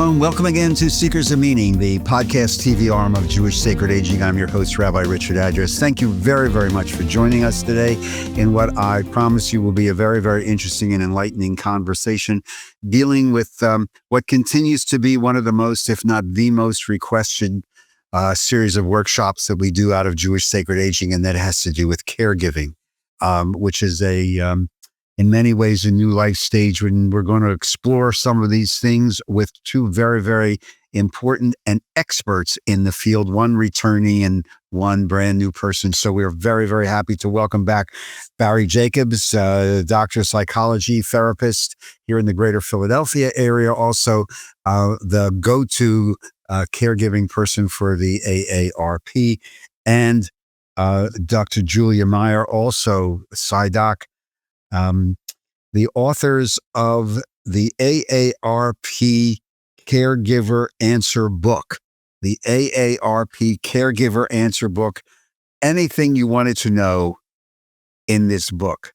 Shalom. Welcome again to Seekers of Meaning, the podcast TV arm of Jewish Sacred Aging. I'm your host, Rabbi Address. Thank you very, very much for joining us today in what I promise you will be a very, very interesting and enlightening conversation dealing with what continues to be one of the most, if not the most requested series of workshops that we do out of Jewish Sacred Aging, and that has to do with caregiving, which is in many ways, a new life stage when we're going to explore some of these things with two very, very important and experts in the field, one returnee and one brand new person. So we're very, very happy to welcome back Barry Jacobs, doctor of psychology, therapist here in the greater Philadelphia area, also the go-to caregiving person for the AARP, and Dr. Julia Meyer, also PsyDoc. The authors of the AARP Caregiver Answer Book, the AARP Caregiver Answer Book, anything you wanted to know in this book.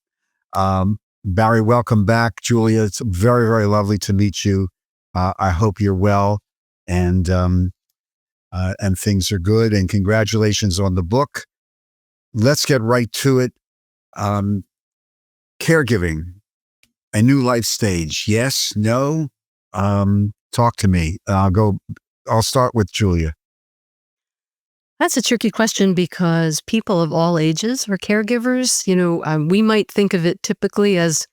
Barry, welcome back. Julia, it's very, very lovely to meet you. I hope you're well and things are good, and congratulations on the book. Let's get right to it. Caregiving, a new life stage. Yes, no, talk to me. I'll start with Julia. That's a tricky question because people of all ages are caregivers. We might think of it typically as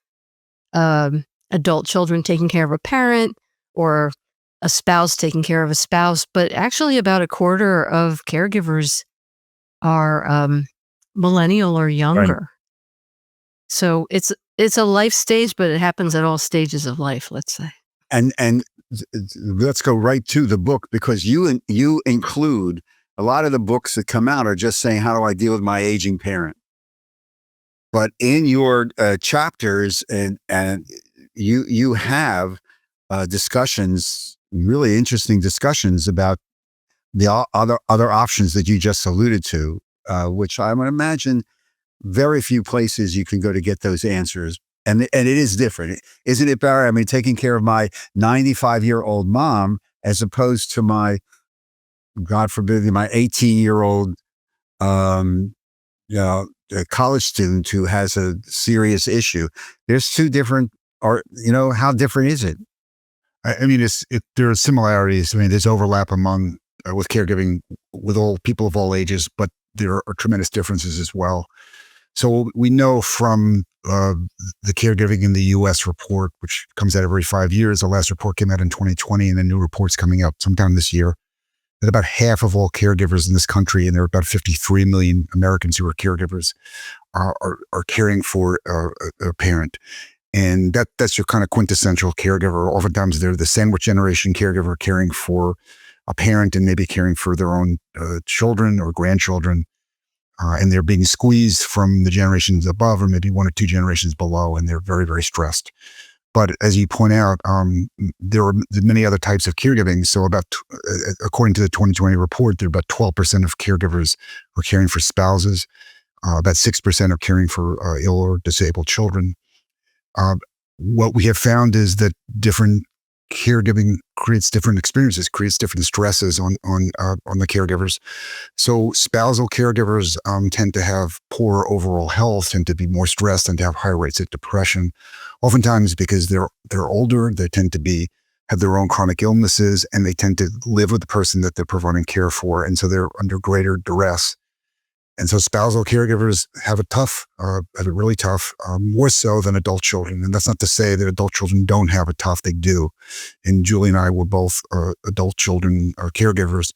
adult children taking care of a parent or a spouse taking care of a spouse, but actually about a quarter of caregivers are millennial or younger. Right. So it's a life stage, but it happens at all stages of life, let's say. And let's go right to the book, because you include a lot of the books that come out are just saying, how do I deal with my aging parent? But in your chapters and you have discussions, really interesting discussions about the other options that you just alluded to, which I would imagine very few places you can go to get those answers. And it is different. Isn't it, Barry? I mean, taking care of my 95-year-old mom as opposed to my, God forbid, my 18-year-old college student who has a serious issue. There's two different, how different is it? I mean, there are similarities. I mean, there's overlap among with caregiving with all people of all ages, but there are tremendous differences as well. So we know from the Caregiving in the U.S. report, which comes out every 5 years, the last report came out in 2020, and the new report's coming out sometime this year, that about half of all caregivers in this country, and there are about 53 million Americans who are caregivers, are caring for a parent. And that's your kind of quintessential caregiver. Oftentimes they're the sandwich generation caregiver caring for a parent and maybe caring for their own children or grandchildren. And they're being squeezed from the generations above or maybe one or two generations below, and they're very, very stressed. But as you point out, there are many other types of caregiving. So according to the 2020 report, there are about 12% of caregivers who are caring for spouses. About 6% are caring for ill or disabled children. What we have found is that different caregiving creates different experiences, creates different stresses on the caregivers. So spousal caregivers tend to have poor overall health, tend to be more stressed, and to have higher rates of depression. Oftentimes because they're older, they tend to have their own chronic illnesses, and they tend to live with the person that they're providing care for, and so they're under greater duress. And so spousal caregivers have it really tough, more so than adult children. And that's not to say that adult children don't have it tough. They do. And Julie and I were both adult children caregivers,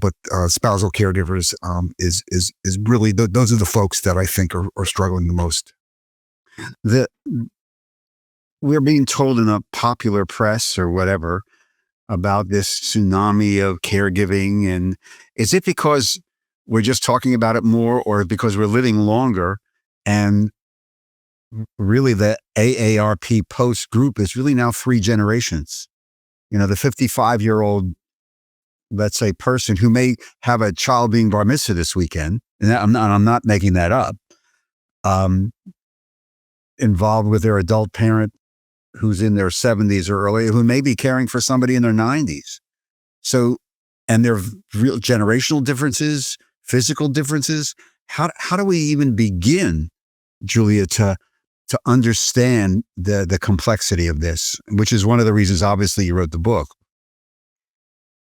but spousal caregivers is really those are the folks that I think are struggling the most. We're being told in a popular press or whatever about this tsunami of caregiving, and is it because we're just talking about it more, or because we're living longer? And really the AARP post group is really now 3 generations. The 55-year-old, let's say, person who may have a child being bar mitzvah this weekend, and I'm not making that up, involved with their adult parent who's in their 70s or earlier, who may be caring for somebody in their 90s. So, and there are real generational differences, physical differences. How do we even begin, Julia, to understand the complexity of this, which is one of the reasons, obviously, you wrote the book.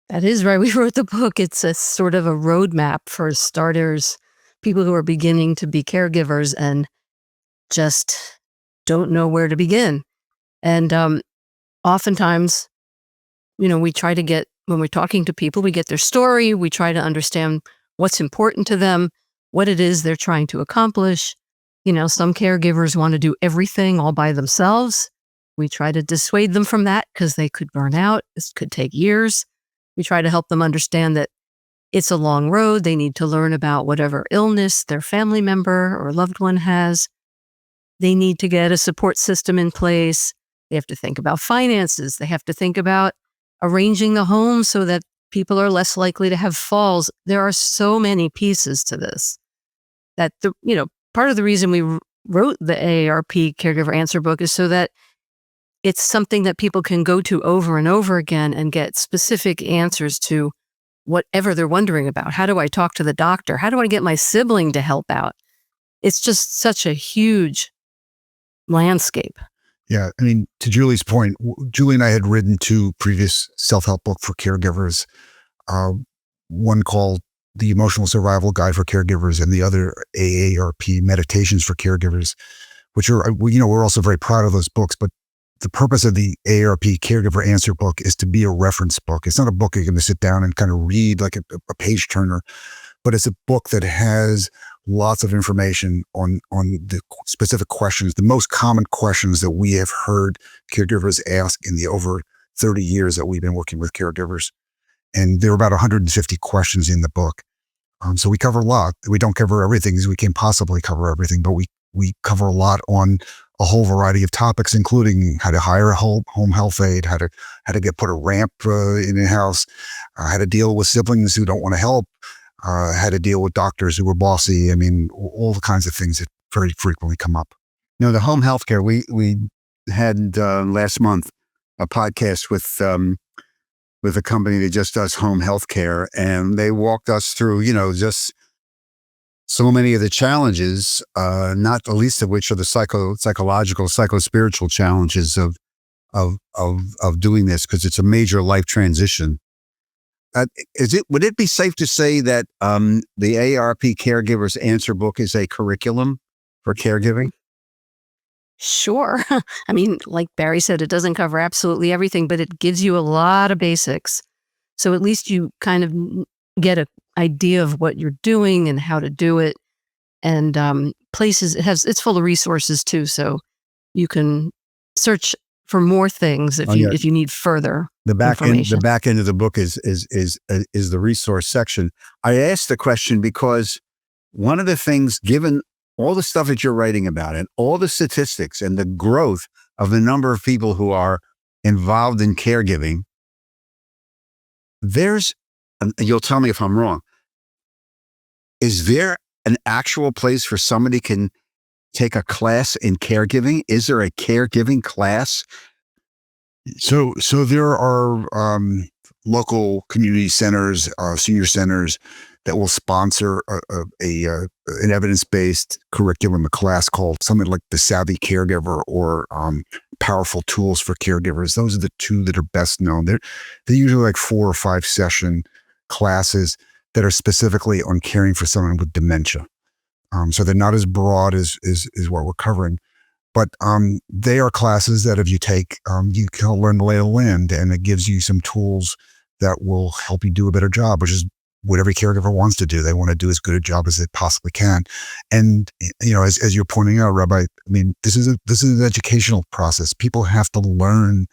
That is right. We wrote the book. It's a sort of a roadmap for starters, people who are beginning to be caregivers and just don't know where to begin. And oftentimes, we try to get, when we're talking to people, we get their story. We try to understand what's important to them, what it is they're trying to accomplish. Some caregivers want to do everything all by themselves. We try to dissuade them from that because they could burn out. This could take years. We try to help them understand that it's a long road. They need to learn about whatever illness their family member or loved one has. They need to get a support system in place. They have to think about finances. They have to think about arranging the home so that people are less likely to have falls. There are so many pieces to this that, part of the reason we wrote the AARP Caregiver Answer Book is so that it's something that people can go to over and over again and get specific answers to whatever they're wondering about. How do I talk to the doctor? How do I get my sibling to help out? It's just such a huge landscape. Yeah. I mean, to Julie's point, Julie and I had written 2 previous self-help books for caregivers. One called The Emotional Survival Guide for Caregivers and the other AARP Meditations for Caregivers, which are, we're also very proud of those books. But the purpose of the AARP Caregiver Answer Book is to be a reference book. It's not a book you're going to sit down and kind of read like a page turner, but it's a book that has lots of information on the specific questions, the most common questions that we have heard caregivers ask in the over 30 years that we've been working with caregivers. And there are about 150 questions in the book. So we cover a lot. We don't cover everything as we can possibly cover everything, but we cover a lot on a whole variety of topics, including how to hire a home health aide, how to put a ramp in a house, how to deal with siblings who don't want to help, how to deal with doctors who are bossy. I mean, all the kinds of things that very frequently come up. The home healthcare, we had last month a podcast with a company that just does home healthcare, and they walked us through, just so many of the challenges, not the least of which are the psychological, psychospiritual challenges of doing this, because it's a major life transition. Would it be safe to say that the AARP Caregivers Answer Book is a curriculum for caregiving? Sure. I mean, like Barry said, it doesn't cover absolutely everything, but it gives you a lot of basics. So at least you kind of get an idea of what you're doing and how to do it. And places, it's full of resources too. So you can search for more things if you need further information. The back end of the book is the resource section. I asked the question because one of the things, given all the stuff that you're writing about and all the statistics and the growth of the number of people who are involved in caregiving, you'll tell me if I'm wrong, is there an actual place for somebody can take a class in caregiving? Is there a caregiving class? So there are local community centers, senior centers that will sponsor an evidence-based curriculum, a class called something like the Savvy Caregiver or Powerful Tools for Caregivers. Those are the 2 that are best known. They're usually like 4 or 5 session classes that are specifically on caring for someone with dementia. So they're not as broad as what we're covering, but they are classes that if you take, you can learn the lay of the land, and it gives you some tools that will help you do a better job, which is what every caregiver wants to do. They want to do as good a job as they possibly can. And, as you're pointing out, Rabbi, I mean, this is an educational process. People have to learn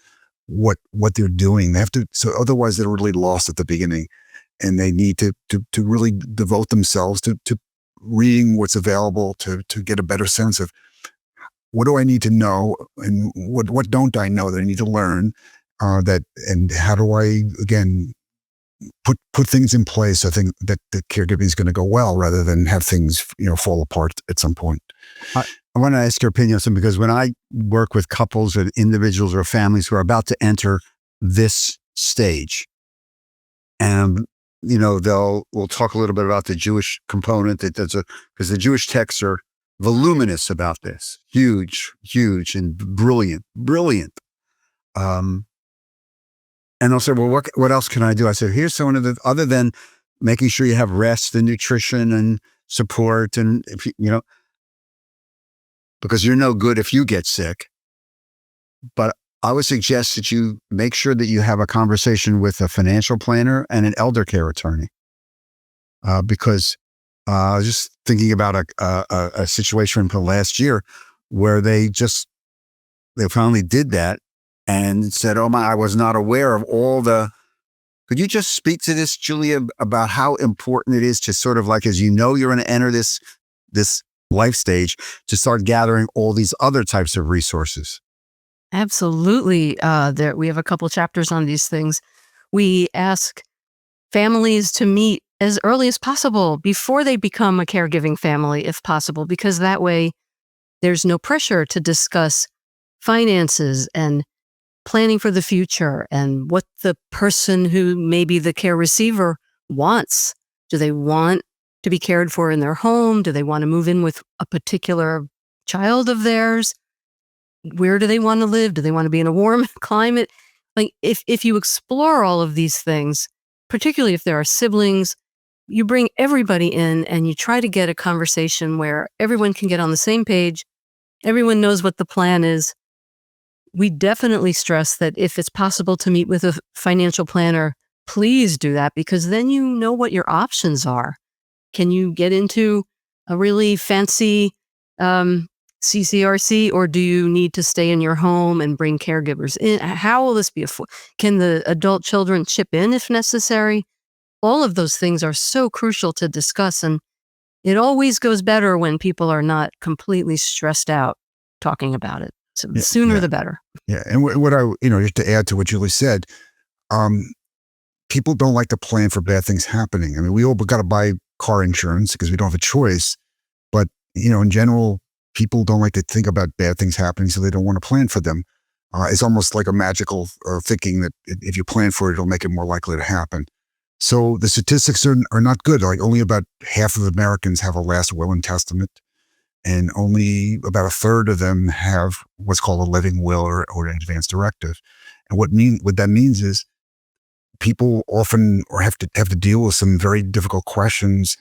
what they're doing. They have to, so otherwise they're really lost at the beginning, and they need to really devote themselves to reading what's available to get a better sense of what do I need to know and what don't I know that I need to learn, and how do I, again, put things in place. I think that the caregiving is going to go well rather than have things, fall apart at some point. I want to ask your opinion on something, because when I work with couples or individuals or families who are about to enter this stage, and we'll talk a little bit about the Jewish component, because the Jewish texts are voluminous about this, huge, and brilliant. And they'll say, well, what else can I do? I said, here's some of the, other than making sure you have rest and nutrition and support, and if because you're no good if you get sick. But I would suggest that you make sure that you have a conversation with a financial planner and an elder care attorney. Because I was just thinking about a situation from last year where they finally did that and said, oh my, I was not aware of all the. Could you just speak to this, Julia, about how important it is to sort of like, as you're going to enter this life stage, to start gathering all these other types of resources? Absolutely. We have a couple chapters on these things. We ask families to meet as early as possible before they become a caregiving family, if possible, because that way there's no pressure to discuss finances and planning for the future and what the person who may be the care receiver wants. Do they want to be cared for in their home? Do they want to move in with a particular child of theirs? Where do they want to live? Do they want to be in a warm climate? Like if you explore all of these things, particularly if there are siblings, you bring everybody in and you try to get a conversation where everyone can get on the same page. Everyone knows what the plan is. We definitely stress that if it's possible to meet with a financial planner, please do that, because then you know what your options are. Can you get into a really fancy CCRC, or do you need to stay in your home and bring caregivers in? How will this be? Can the adult children chip in if necessary? All of those things are so crucial to discuss, and it always goes better when people are not completely stressed out talking about it. So the sooner the better. Yeah, and what I, just to add to what Julie said, people don't like to plan for bad things happening. I mean, we all got to buy car insurance because we don't have a choice, but in general, people don't like to think about bad things happening, so they don't want to plan for them. It's almost like a magical thinking that if you plan for it, it'll make it more likely to happen. So the statistics are not good. Like only about half of Americans have a last will and testament, and only about a third of them have what's called a living will or an advance directive. And what that means is people often have to deal with some very difficult questions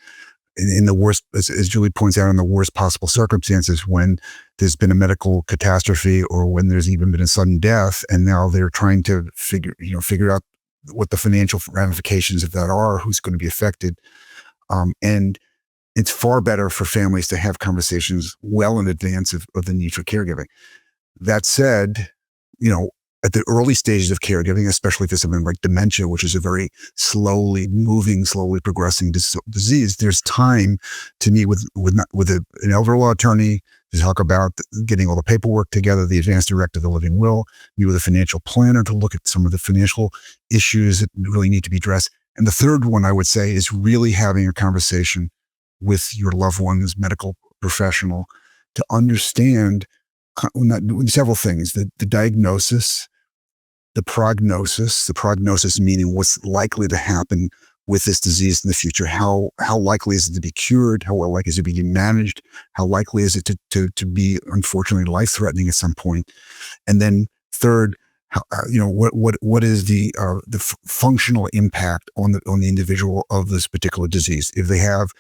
in the worst, as Julie points out, in the worst possible circumstances, when there's been a medical catastrophe or when there's even been a sudden death, and now they're trying to figure out what the financial ramifications of that are, who's going to be affected. And it's far better for families to have conversations well in advance of the need for caregiving. That said, at the early stages of caregiving, especially if there's something like dementia, which is a very slowly progressing disease, there's time to meet with an elder law attorney to talk about getting all the paperwork together, the advance directive, the living will, meet with a financial planner to look at some of the financial issues that really need to be addressed. And the third one I would say is really having a conversation with your loved one's medical professional to understand several things: the diagnosis, the prognosis meaning what's likely to happen with this disease in the future. How likely is it to be cured? How likely is it to be managed? How likely is it to be, unfortunately, life-threatening at some point? And then third, what is the functional impact on the individual of this particular disease? If they have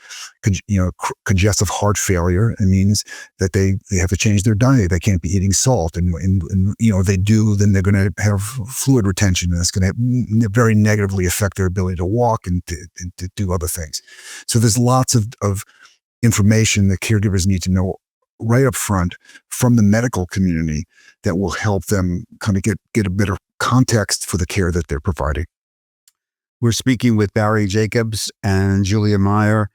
congestive heart failure, it means that they have to change their diet. They can't be eating salt, and if they do, then they're going to have fluid retention, and that's going to very negatively affect their ability to walk and to do other things. So there's lots of information that caregivers need to know right up front from the medical community that will help them kind of get a better context for the care that they're providing. We're speaking with Barry Jacobs and Julia Meyer,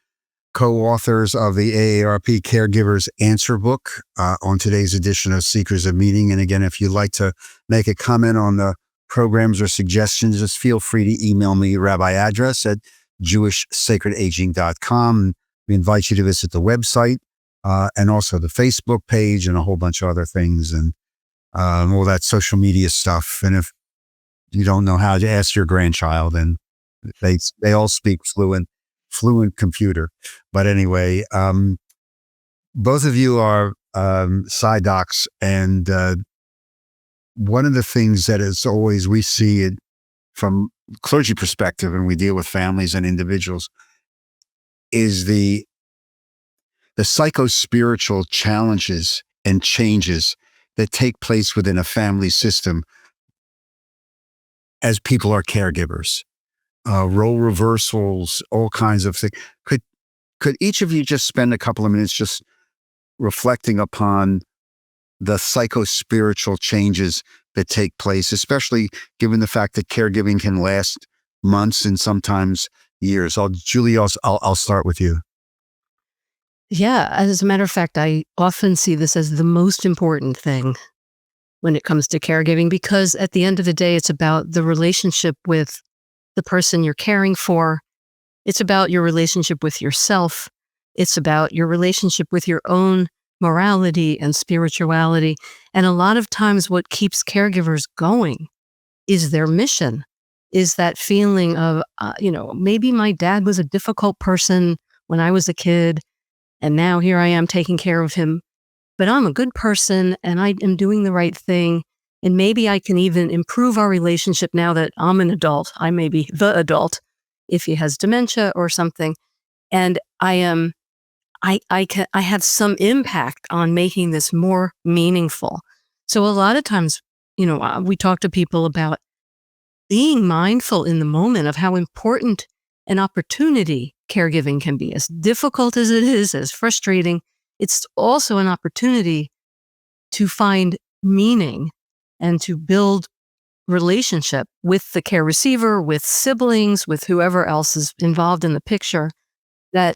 co-authors of the AARP Caregivers Answer Book, on today's edition of Seekers of Meaning. And again, if you'd like to make a comment on the programs or suggestions, just feel free to email me, Rabbi Address at jewishsacredaging.com. We invite you to visit the website and also the Facebook page and a whole bunch of other things and all that social media stuff. And if you don't know how to ask your grandchild, and they all speak fluent computer. But anyway, both of you are side docs, and one of the things that is always, we see it from clergy perspective, and we deal with families and individuals, is the psycho-spiritual challenges and changes that take place within a family system as people are caregivers, role reversals, all kinds of things. Could each of you just spend a couple of minutes just reflecting upon the psycho-spiritual changes that take place, especially given the fact that caregiving can last months and sometimes years? Julie, I'll start with you. Yeah, as a matter of fact, I often see this as the most important thing when it comes to caregiving, because at the end of the day, it's about the relationship with the person you're caring for. It's about your relationship with yourself. It's about your relationship with your own morality and spirituality. And a lot of times what keeps caregivers going is their mission, is that feeling of, maybe my dad was a difficult person when I was a kid, and now here I am taking care of him. But I'm a good person and I am doing the right thing. And maybe I can even improve our relationship now that I'm an adult. I may be the adult if he has dementia or something. And I have some impact on making this more meaningful. So a lot of times, we talk to people about being mindful in the moment of how important an opportunity caregiving can be. As difficult as it is, as frustrating, it's also an opportunity to find meaning and to build relationship with the care receiver, with siblings, with whoever else is involved in the picture, that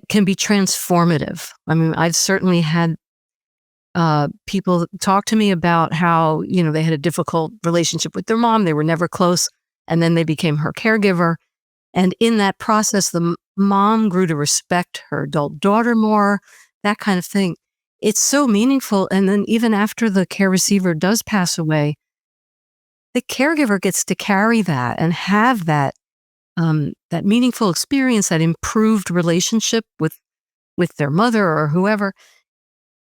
can be transformative. I mean, I've certainly had people talk to me about how, they had a difficult relationship with their mom. They were never close. And then they became her caregiver. And in that process, the mom grew to respect her adult daughter more, that kind of thing. It's so meaningful. And then even after the care receiver does pass away, the caregiver gets to carry that and have that meaningful experience, that improved relationship with their mother or whoever.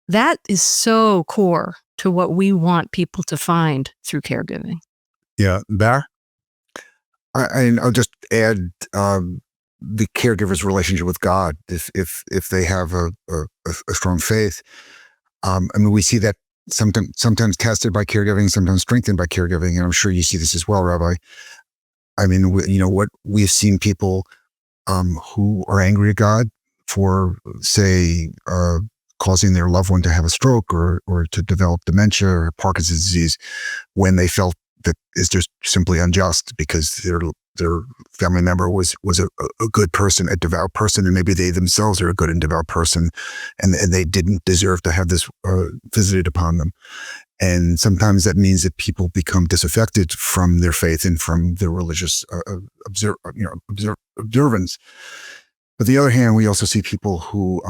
That is so core to what we want people to find through caregiving. Yeah, Bar? I'll just add the caregiver's relationship with God. If they have a strong faith, we see that sometimes tested by caregiving, sometimes strengthened by caregiving, and I'm sure you see this as well, Rabbi. What we've seen people who are angry at God for, say, causing their loved one to have a stroke or to develop dementia or Parkinson's disease, when they felt that is just simply unjust because their family member was a good person, a devout person, and maybe they themselves are a good and devout person, and they didn't deserve to have this visited upon them. And sometimes that means that people become disaffected from their faith and from their religious observance. But on the other hand, we also see people who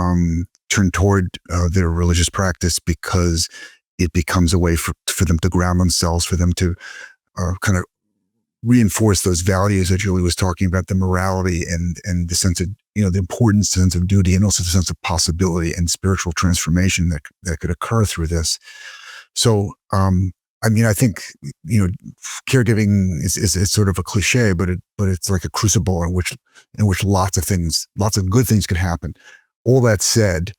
turn toward their religious practice because it becomes a way for them to ground themselves, for them to kind of reinforce those values that Julie was talking about, the morality and the sense of, the importance, sense of duty, and also the sense of possibility and spiritual transformation that could occur through this. So, I think, caregiving is sort of a cliche, but it's like a crucible in which lots of good things could happen. All that said,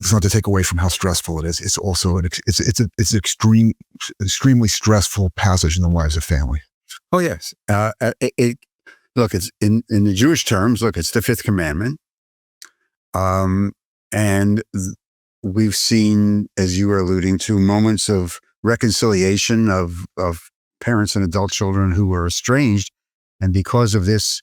it's not to take away from how stressful it is. It's also it's an extremely stressful passage in the lives of family. Oh yes, look, it's in the Jewish terms. Look, it's the fifth commandment, and we've seen, as you were alluding to, moments of reconciliation of parents and adult children who were estranged, and because of this,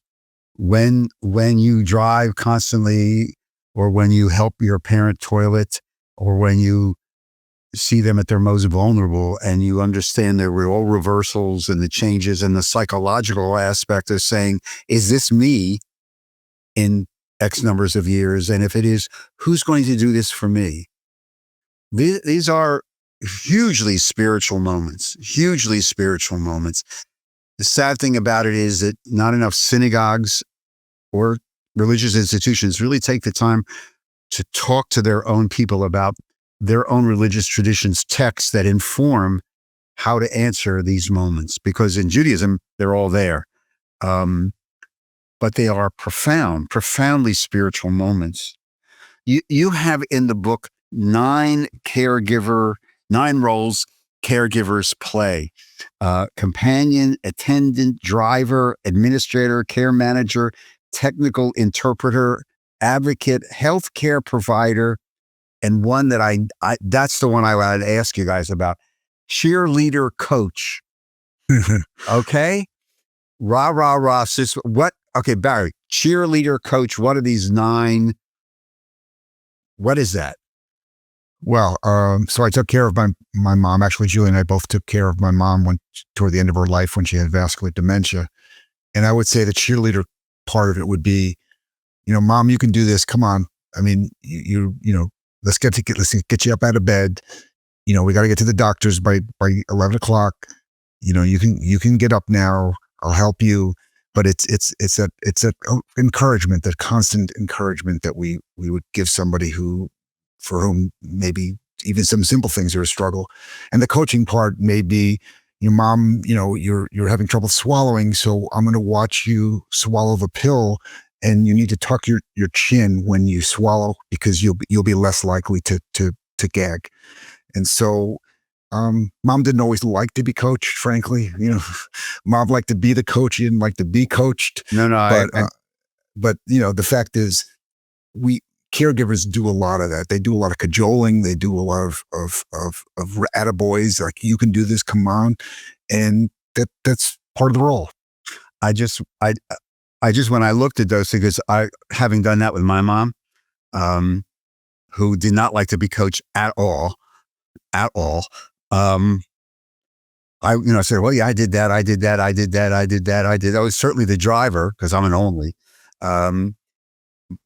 when you drive constantly, or when you help your parent toilet, or when you see them at their most vulnerable, and you understand there were all reversals and the changes and the psychological aspect of saying, is this me in X numbers of years? And if it is, who's going to do this for me? These are hugely spiritual moments, hugely spiritual moments. The sad thing about it is that not enough synagogues or religious institutions really take the time to talk to their own people about their own religious traditions, texts that inform how to answer these moments. Because in Judaism, they're all there. But they are profoundly spiritual moments. You have in the book 9 roles caregivers play: companion, attendant, driver, administrator, care manager, technical interpreter, advocate, healthcare provider, and one that I that's the one I wanted to ask you guys about: cheerleader coach. Okay, rah rah rah. Sis, what? Okay, Barry, cheerleader coach. What are these 9? What is that? Well, so I took care of my mom. Actually, Julie and I both took care of my mom toward the end of her life when she had vascular dementia. And I would say the cheerleader part of it would be, Mom, you can do this. Come on. I mean, let's get you up out of bed. We got to get to the doctors by 11 o'clock. You can get up now. I'll help you. But it's that encouragement, that constant encouragement that we would give somebody for whom maybe even some simple things are a struggle. And the coaching part may be, Mom, you're having trouble swallowing, so I'm going to watch you swallow the pill, and you need to tuck your chin when you swallow because you'll be less likely to gag. And so, Mom didn't always like to be coached, frankly. Mom liked to be the coach. She didn't like to be coached. No, but the fact is, we caregivers do a lot of that. They do a lot of cajoling. They do a lot of attaboys, like, you can do this, come on. And that's part of the role. I just when I looked at those things, having done that with my mom, who did not like to be coached at all. I said, well, yeah, I did that. I was certainly the driver because I'm an only.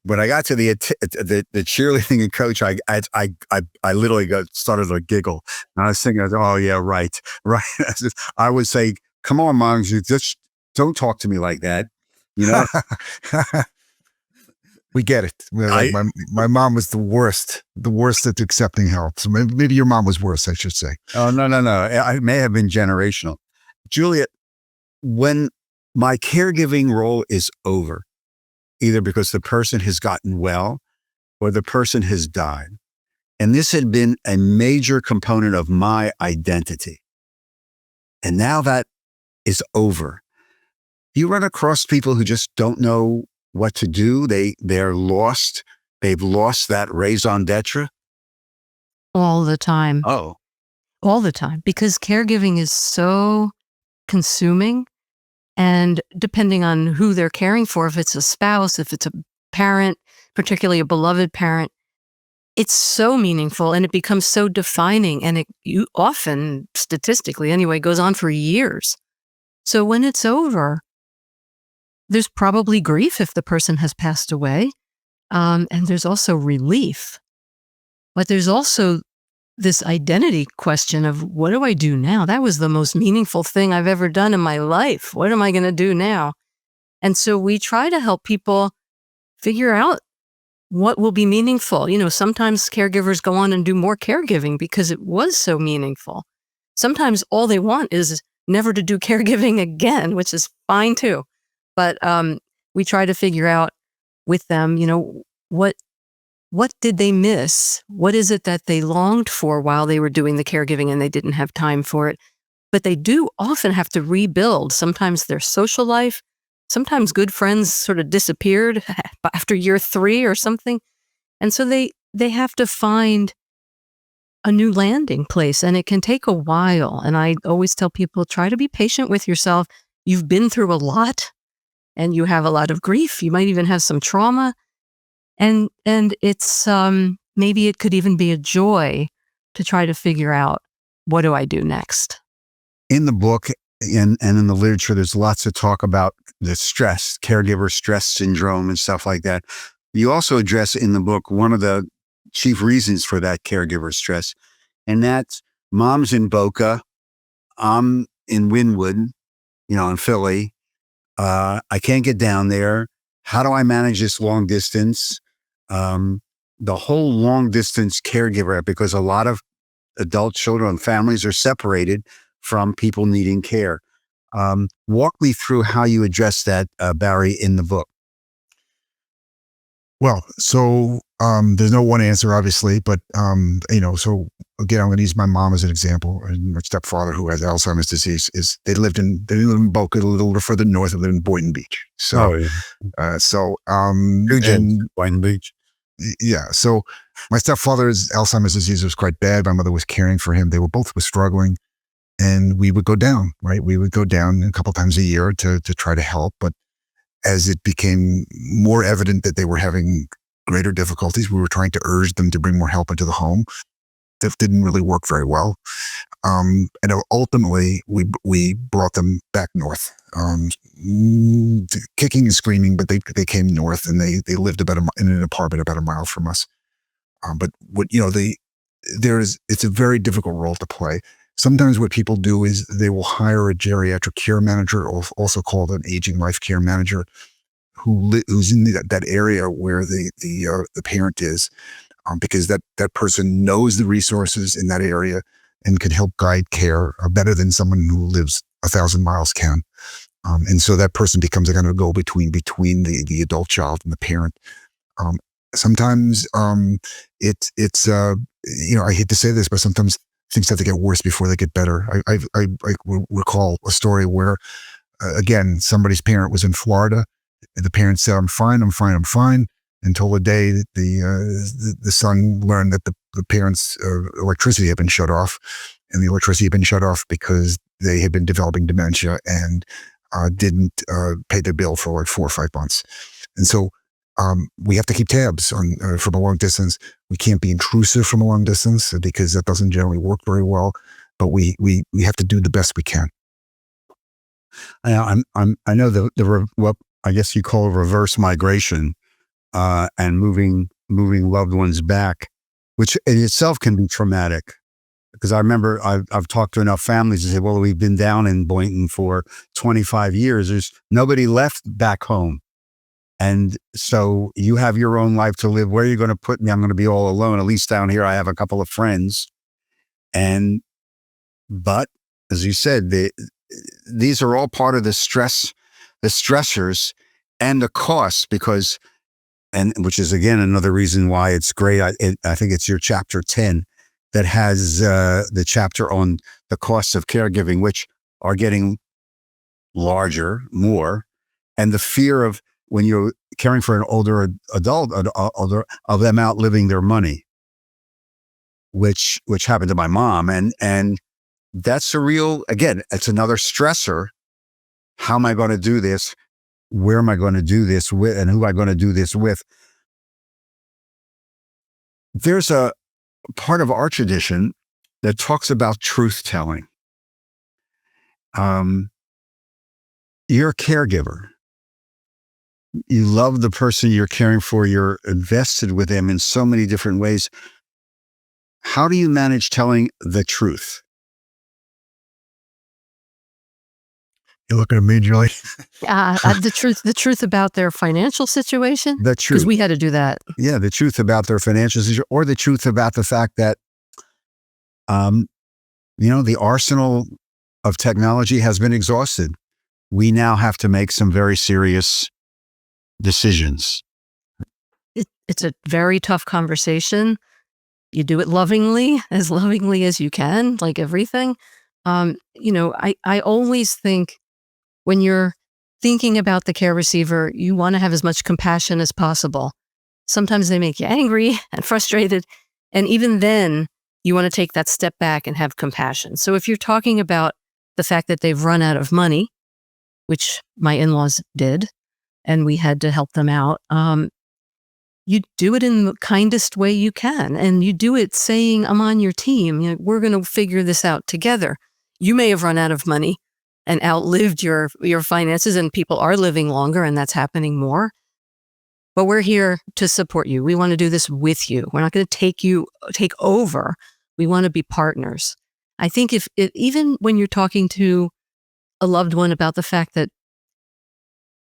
When I got to the cheerleading and coach, I literally started to giggle. And I was thinking, oh yeah, right. I would say, come on, Mom, you just don't talk to me like that. We get it. My mom was the worst at accepting help. So maybe your mom was worse, I should say. Oh, no. It may have been generational. Juliet, when my caregiving role is over, either because the person has gotten well or the person has died, and this had been a major component of my identity, and now that is over, you run across people who just don't know what to do. They're lost. They've lost that raison d'etre. All the time. Oh. All the time. Because caregiving is so consuming, and depending on who they're caring for, if it's a spouse, if it's a parent, particularly a beloved parent, it's so meaningful and it becomes so defining, and you often, statistically anyway, goes on for years. So when it's over, there's probably grief if the person has passed away, and there's also relief. But there's also this identity question of, what do I do now? That was the most meaningful thing I've ever done in my life. What am I going to do now? And so we try to help people figure out what will be meaningful. Sometimes caregivers go on and do more caregiving because it was so meaningful. Sometimes all they want is never to do caregiving again, which is fine too. But we try to figure out with them, what did they miss? What is it that they longed for while they were doing the caregiving and they didn't have time for it? But they do often have to rebuild. Sometimes their social life, sometimes good friends sort of disappeared after year 3 or something. And so they have to find a new landing place, and it can take a while. And I always tell people, try to be patient with yourself. You've been through a lot, and you have a lot of grief. You might even have some trauma. And it's maybe it could even be a joy to try to figure out, what do I do next? In the book and in the literature, there's lots of talk about the stress, caregiver stress syndrome and stuff like that. You also address in the book one of the chief reasons for that caregiver stress, and that's mom's in Boca, I'm in Wynwood, in Philly. I can't get down there. How do I manage this long distance? The whole long distance caregiver, because a lot of adult children and families are separated from people needing care. Walk me through how you address that, Barry, in the book. Well, so there's no one answer, obviously, but so again, I'm going to use my mom as an example. And my stepfather, who has Alzheimer's disease, they didn't live in Boca, a little further north. They live in Boynton Beach. So, Boynton Beach. Yeah. So my stepfather's Alzheimer's disease was quite bad. My mother was caring for him. They were both struggling, and we would go down. Right, we would go down a couple times a year to try to help, but as it became more evident that they were having greater difficulties, we were trying to urge them to bring more help into the home. That didn't really work very well. And ultimately, we brought them back north, kicking and screaming, but they came north, and they lived in an apartment about a mile from us. But it's a very difficult role to play. Sometimes what people do is they will hire a geriatric care manager, or also called an aging life care manager, who's in that area where the parent is, because that person knows the resources in that area and can help guide care better than someone who lives 1,000 miles can. And so that person becomes a kind of go-between between the adult child and the parent. Sometimes it's I hate to say this, but sometimes things have to get worse before they get better. I recall a story where, again, somebody's parent was in Florida. And the parent said, I'm fine, until the day that the son learned that the parents' electricity had been shut off. And the electricity had been shut off because they had been developing dementia and didn't pay their bill for like 4 or 5 months. And so we have to keep tabs on from a long distance. We can't be intrusive from a long distance because that doesn't generally work very well. But we have to do the best we can. I know what I guess you call reverse migration, and moving loved ones back, which in itself can be traumatic. Because I remember I've talked to enough families and say, well, we've been down in Boynton for 25 years. There's nobody left back home. And so you have your own life to live. Where are you going to put me? I'm going to be all alone. At least down here, I have a couple of friends. But as you said, these are all part of the stressors and the costs, which is again another reason why it's great. I think it's your chapter 10 that has the chapter on the costs of caregiving, which are getting larger, more, and the fear of when you're caring for an older adult, of them outliving their money, which happened to my mom, and that's it's another stressor. How am I going to do this? Where am I going to do this with? And who am I going to do this with? There's a part of our tradition that talks about truth telling. You're a caregiver. You love the person you're caring for. You're invested with them in so many different ways. How do you manage telling the truth? You're looking at me, Julie. The truth about their financial situation? The truth. Because we had to do that. Yeah, the truth about their financial situation, or the truth about the fact that, the arsenal of technology has been exhausted. We now have to make some very serious decisions. It's a very tough conversation. You do it lovingly as you can, like everything. I always think when you're thinking about the care receiver, you want to have as much compassion as possible. Sometimes they make you angry and frustrated. And even then, you want to take that step back and have compassion. So if you're talking about the fact that they've run out of money, which my in-laws did, and we had to help them out, you do it in the kindest way you can. And you do it saying, I'm on your team. We're going to figure this out together. You may have run out of money and outlived your finances, and people are living longer, and that's happening more. But we're here to support you. We want to do this with you. We're not going to take over. We want to be partners. I think even when you're talking to a loved one about the fact that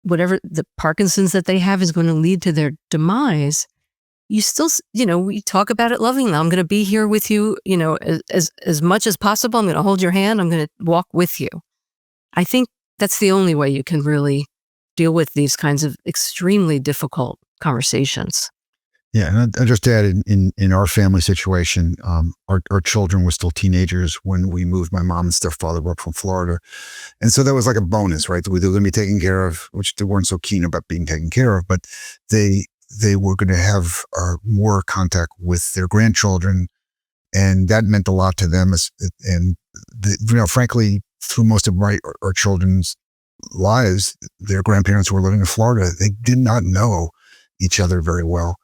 whatever the Parkinson's that they have is going to lead to their demise, you still, we talk about it lovingly. I'm going to be here with you, as much as possible. I'm going to hold your hand. I'm going to walk with you. I think that's the only way you can really deal with these kinds of extremely difficult conversations. Yeah, and I just add in our family situation, our children were still teenagers when we moved. My mom and stepfather were up from Florida, and so that was like a bonus, right? They were going to be taken care of, which they weren't so keen about being taken care of, but they were going to have more contact with their grandchildren, and that meant a lot to them. And frankly, through most of our children's lives, their grandparents were living in Florida. They did not know each other very well.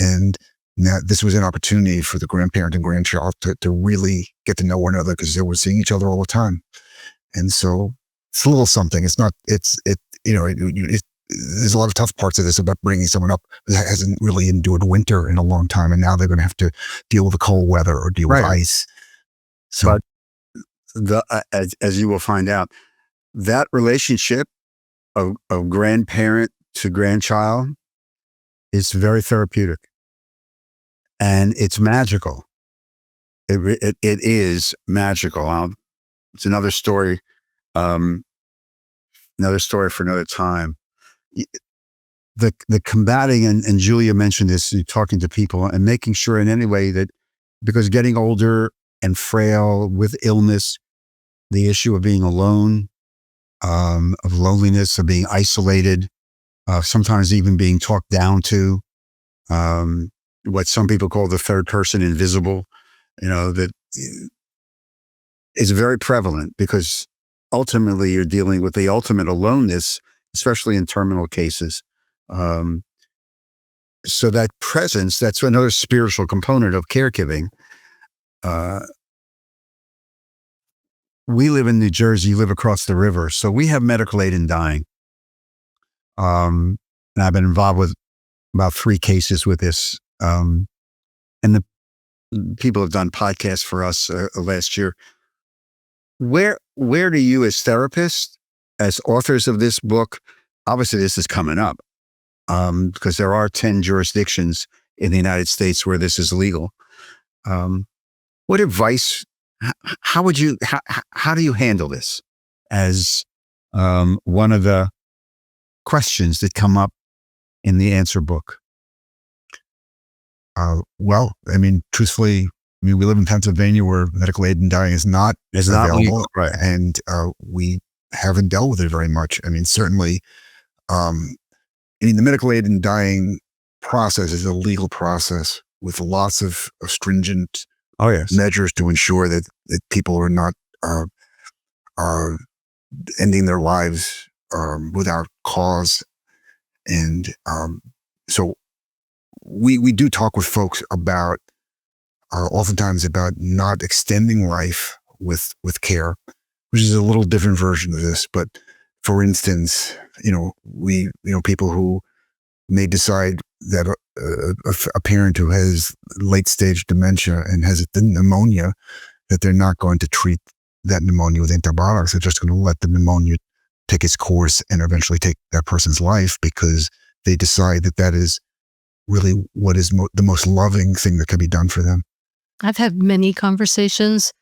And now this was an opportunity for the grandparent and grandchild to really get to know one another, because they were seeing each other all the time. And so it's a little something. It's not, there's a lot of tough parts of this about bringing someone up that hasn't really endured winter in a long time. And now they're going to have to deal with the cold weather or deal with ice. So, but as you will find out, that relationship of grandparent to grandchild is very therapeutic. And it's magical. It is magical. It's another story. Another story for another time. The combating, and Julia mentioned this, talking to people and making sure in any way that, because getting older and frail with illness, the issue of being alone, of loneliness, of being isolated, sometimes even being talked down to, what some people call the third person invisible, that is very prevalent, because ultimately you're dealing with the ultimate aloneness, especially in terminal cases. So that presence, that's another spiritual component of caregiving. We live in New Jersey, you live across the river, so we have medical aid in dying. And I've been involved with about 3 cases with this. And the people have done podcasts for us last year. Where do you, as therapists, as authors of this book, obviously this is coming up, because there are 10 jurisdictions in the United States where this is legal. What advice, how do you handle this as one of the questions that come up in the answer book? Well, truthfully, we live in Pennsylvania where medical aid in dying is not available, legal, right? And we haven't dealt with it very much. Certainly, the medical aid in dying process is a legal process with lots of stringent measures to ensure that people are not are ending their lives without cause. And so we do talk with folks about oftentimes about not extending life with care, which is a little different version of this. But for instance, people who may decide that a parent who has late stage dementia and has pneumonia, that they're not going to treat that pneumonia with antibiotics. They're just going to let the pneumonia take its course and eventually take that person's life, because they decide that is really what is the most loving thing that can be done for them. I've had many conversations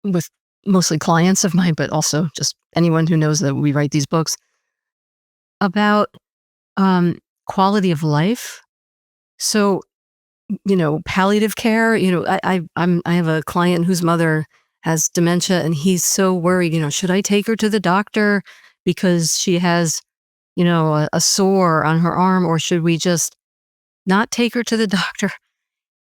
with mostly clients of mine, but also just anyone who knows that we write these books, about quality of life. So, palliative care, I have a client whose mother has dementia, and he's so worried, should I take her to the doctor because she has, a sore on her arm, or should we just not take her to the doctor?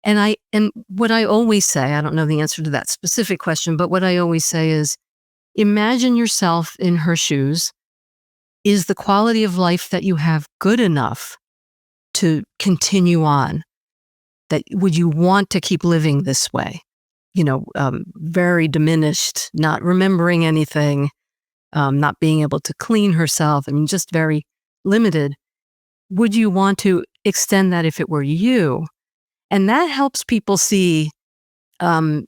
And what I always say, I don't know the answer to that specific question, but what I always say is, imagine yourself in her shoes. Is the quality of life that you have good enough to continue on? That would you want to keep living this way? Very diminished, not remembering anything, not being able to clean herself. I mean, just very limited. Would you want to extend that if it were you? And that helps people see what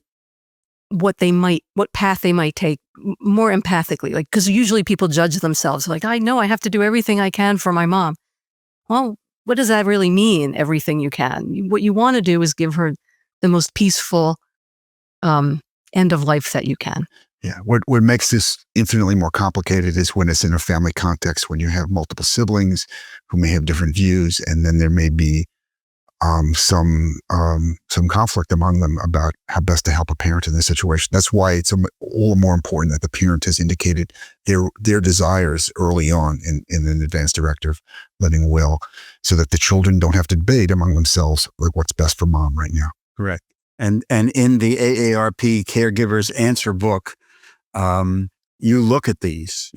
path they might take more empathically. Like, because usually people judge themselves. Like, I know I have to do everything I can for my mom. Well, what does that really mean? Everything you can. What you want to do is give her the most peaceful end of life that you can. Yeah. What makes this infinitely more complicated is when it's in a family context, when you have multiple siblings who may have different views, and then there may be some conflict among them about how best to help a parent in this situation. That's why it's all the more important that the parent has indicated their desires early on in an advance directive living will, so that the children don't have to debate among themselves like what's best for mom right now. Correct. And in the AARP Caregivers Answer Book, you look at these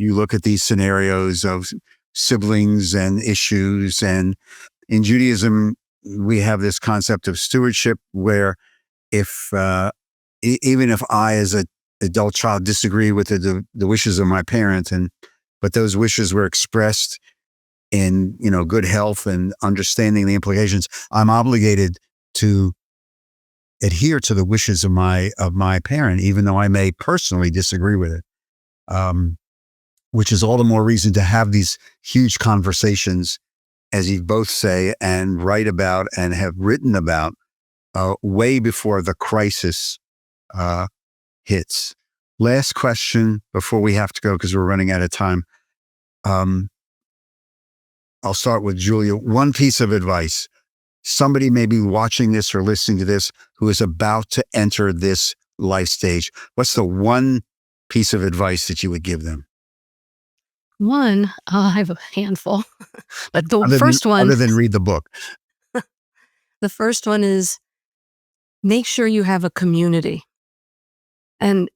scenarios of siblings and issues. And in Judaism, we have this concept of stewardship where even if I as an adult child disagree with the wishes of my parent, but those wishes were expressed in good health and understanding the implications, I'm obligated to adhere to the wishes of my parent, even though I may personally disagree with it. Which is all the more reason to have these huge conversations, as you both say and write about and have written about, way before the crisis hits. Last question before we have to go, because we're running out of time. I'll start with Julia. One piece of advice. Somebody may be watching this or listening to this who is about to enter this life stage. What's the one piece of advice that you would give them? One, I have a handful, but the first one, other than read the book, the first one is make sure you have a community, and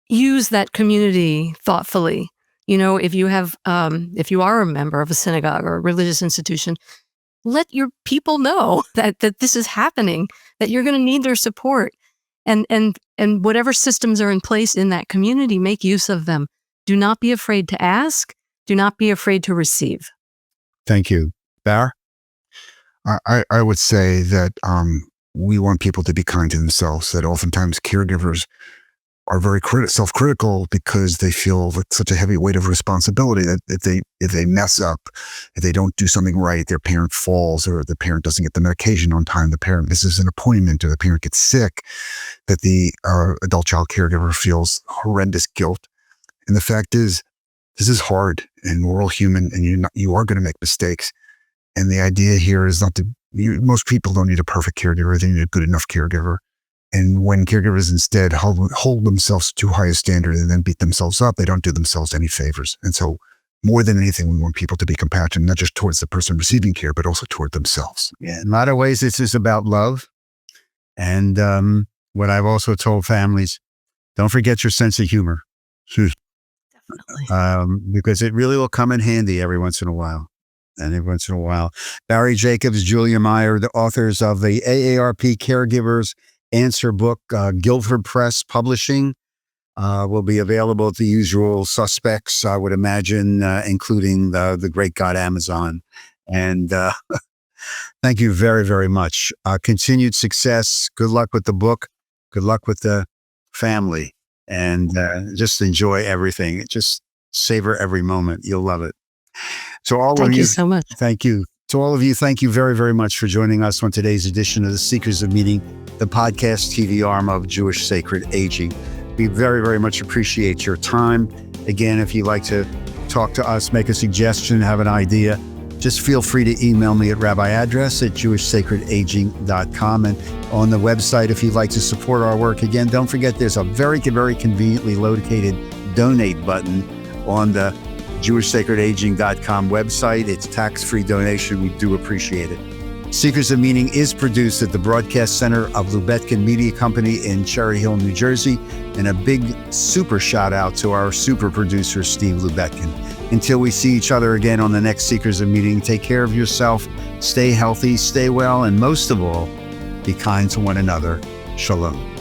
use that community thoughtfully. If you are a member of a synagogue or a religious institution, let your people know that this is happening, that you're going to need their support, and whatever systems are in place in that community, make use of them. Do not be afraid to ask. Do not be afraid to receive. Thank you. Bar? I would say that we want people to be kind to themselves, that oftentimes caregivers are very self-critical because they feel such a heavy weight of responsibility that if they mess up, if they don't do something right, their parent falls or the parent doesn't get the medication on time, the parent misses an appointment, or the parent gets sick, that the adult child caregiver feels horrendous guilt. And the fact is, this is hard, and we're all human, and you are going to make mistakes. And the idea here is most people don't need a perfect caregiver. They need a good enough caregiver. And when caregivers instead hold themselves to too high a standard and then beat themselves up, they don't do themselves any favors. And so more than anything, we want people to be compassionate, not just towards the person receiving care, but also toward themselves. Yeah, in a lot of ways, this is about love. And what I've also told families, don't forget your sense of humor. Definitely. Because it really will come in handy every once in a while. Barry Jacobs, Julia Meyer, the authors of the AARP Caregivers Answer Book, Guildford Press Publishing, will be available at the usual suspects, I would imagine, including the great God Amazon. And thank you very, very much. Continued success. Good luck with the book. Good luck with the family. And just enjoy everything. Just savor every moment. You'll love it. Thank you so much. Thank you. To all of you, thank you very, very much for joining us on today's edition of The Seekers of Meaning, the podcast TV arm of Jewish Sacred Aging. We very, very much appreciate your time. Again, if you'd like to talk to us, make a suggestion, have an idea, just feel free to email me at Rabbi Address at jewishsacredaging.com. And on the website, if you'd like to support our work, again, don't forget there's a very, very conveniently located donate button on the jewishsacredaging.com website. It's tax-free donation. We do appreciate it. Seekers of Meaning is produced at the Broadcast Center of Lubetkin Media Company in Cherry Hill, New Jersey. And a big super shout out to our super producer, Steve Lubetkin. Until we see each other again on the next Seekers of Meaning, take care of yourself, stay healthy, stay well, and most of all, be kind to one another. Shalom.